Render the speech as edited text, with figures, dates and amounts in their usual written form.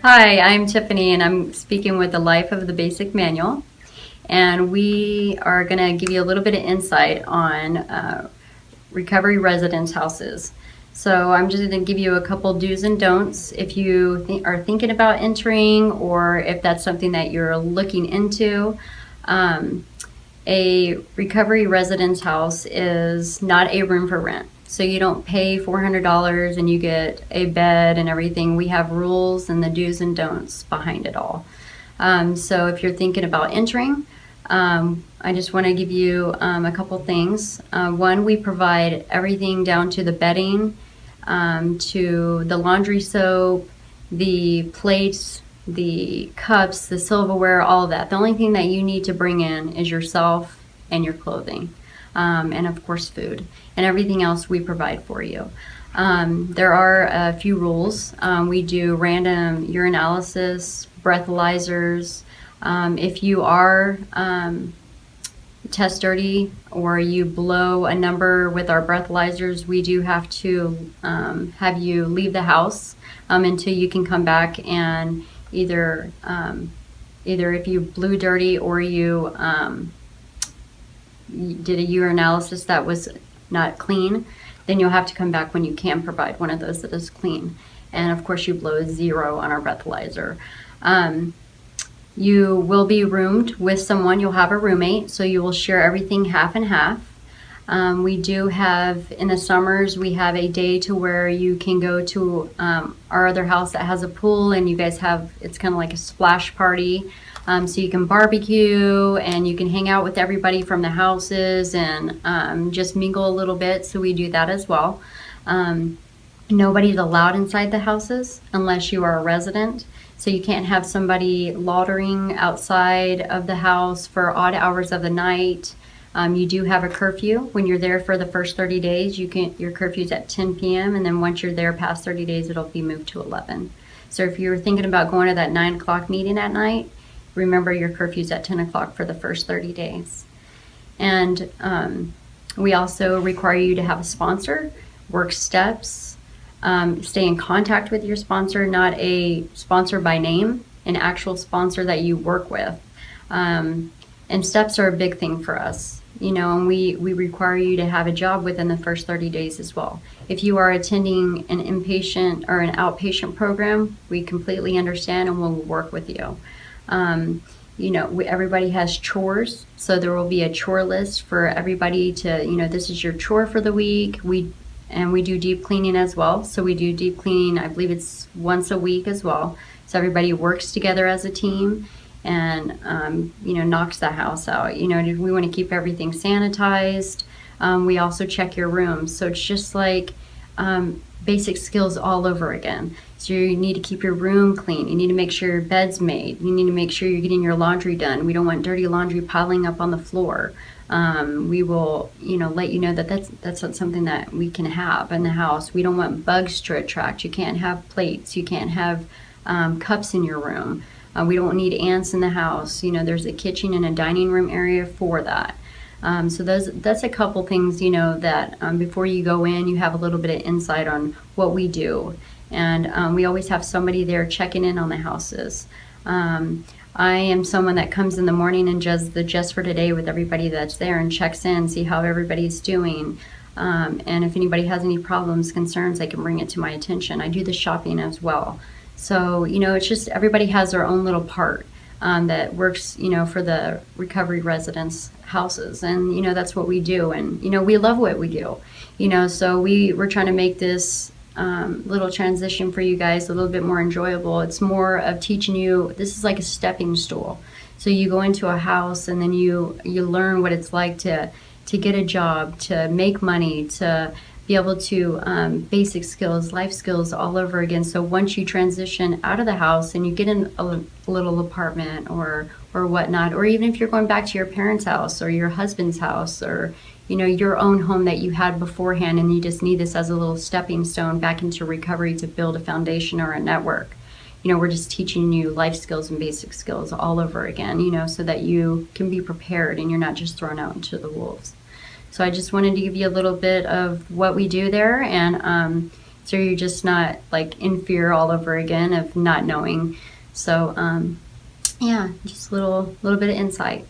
Hi, I'm Tiffany, and I'm speaking with the Life of the Basic Manual. And we are going to give you a little bit of insight on recovery residence houses. So I'm just going to give you a couple do's and don'ts if you are thinking about entering, or if that's something that you're looking into. A recovery residence house is not a room for rent. So you don't pay $400 and you get a bed and everything. We have rules and the do's and don'ts behind it all. So if you're thinking about entering, I just want to give you a couple things. One, we provide everything down to the bedding, to the laundry soap, the plates, the cups, the silverware, all of that. The only thing that you need to bring in is yourself and your clothing, and of course food, and everything else we provide for you. There are a few rules. We do random urinalysis, breathalyzers. If you are test dirty or you blow a number with our breathalyzers, we do have to have you leave the house until you can come back and either if you blew dirty or you did a urinalysis that was not clean, then you'll have to come back when you can provide one of those that is clean. And of course you blow a 0 on our breathalyzer. You will be roomed with someone. You'll have a roommate, so you will share everything half and half. We do have, in the summers, we have a day to where you can go to our other house that has a pool, and you guys have, it's kind of like a splash party. So you can barbecue and you can hang out with everybody from the houses and just mingle a little bit. So we do that as well. Nobody's allowed inside the houses unless you are a resident. So you can't have somebody loitering outside of the house for odd hours of the night. You do have a curfew. When you're there for the first 30 days, your curfew's at 10 p.m. and then once you're there past 30 days, it'll be moved to 11. So if you're thinking about going to that 9 o'clock meeting at night, remember your curfew's at 10 o'clock for the first 30 days. And we also require you to have a sponsor, work steps, stay in contact with your sponsor, not a sponsor by name, an actual sponsor that you work with. And steps are a big thing for us, and we require you to have a job within the first 30 days as well. If you are attending an inpatient or an outpatient program, we completely understand and we'll work with you. Everybody has chores, so there will be a chore list for everybody to, this is your chore for the week. We do deep cleaning as well. So we do deep cleaning, I believe it's once a week as well. So everybody works together as a team and, knocks the house out. We want to keep everything sanitized. We also check your rooms. So it's just like basic skills all over again. So you need to keep your room clean. You need to make sure your bed's made. You need to make sure you're getting your laundry done. We don't want dirty laundry piling up on the floor. We will, let you know that that's not something that we can have in the house. We don't want bugs to attract. You can't have plates. You can't have cups in your room. We don't need ants in the house. There's a kitchen and a dining room area for that. So that's a couple things, that before you go in, you have a little bit of insight on what we do. And we always have somebody there checking in on the houses. I am someone that comes in the morning and does the just for today with everybody that's there and checks in, see how everybody's doing. And if anybody has any problems, concerns, they can bring it to my attention. I do the shopping as well. So, it's just everybody has their own little part that works, for the recovery residence houses. And, that's what we do. And, we love what we do, so we're trying to make this little transition for you guys a little bit more enjoyable. It's more of teaching you, this is like a stepping stool. So you go into a house and then you learn what it's like to get a job, to make money, to be able to basic skills, life skills all over again. So once you transition out of the house and you get in a little apartment or whatnot, or even if you're going back to your parents' house or your husband's house or your own home that you had beforehand, and you just need this as a little stepping stone back into recovery to build a foundation or a network. We're just teaching you life skills and basic skills all over again, so that you can be prepared and you're not just thrown out into the wolves. So I just wanted to give you a little bit of what we do there, and So you're just not like in fear all over again of not knowing. So yeah, just a little bit of insight.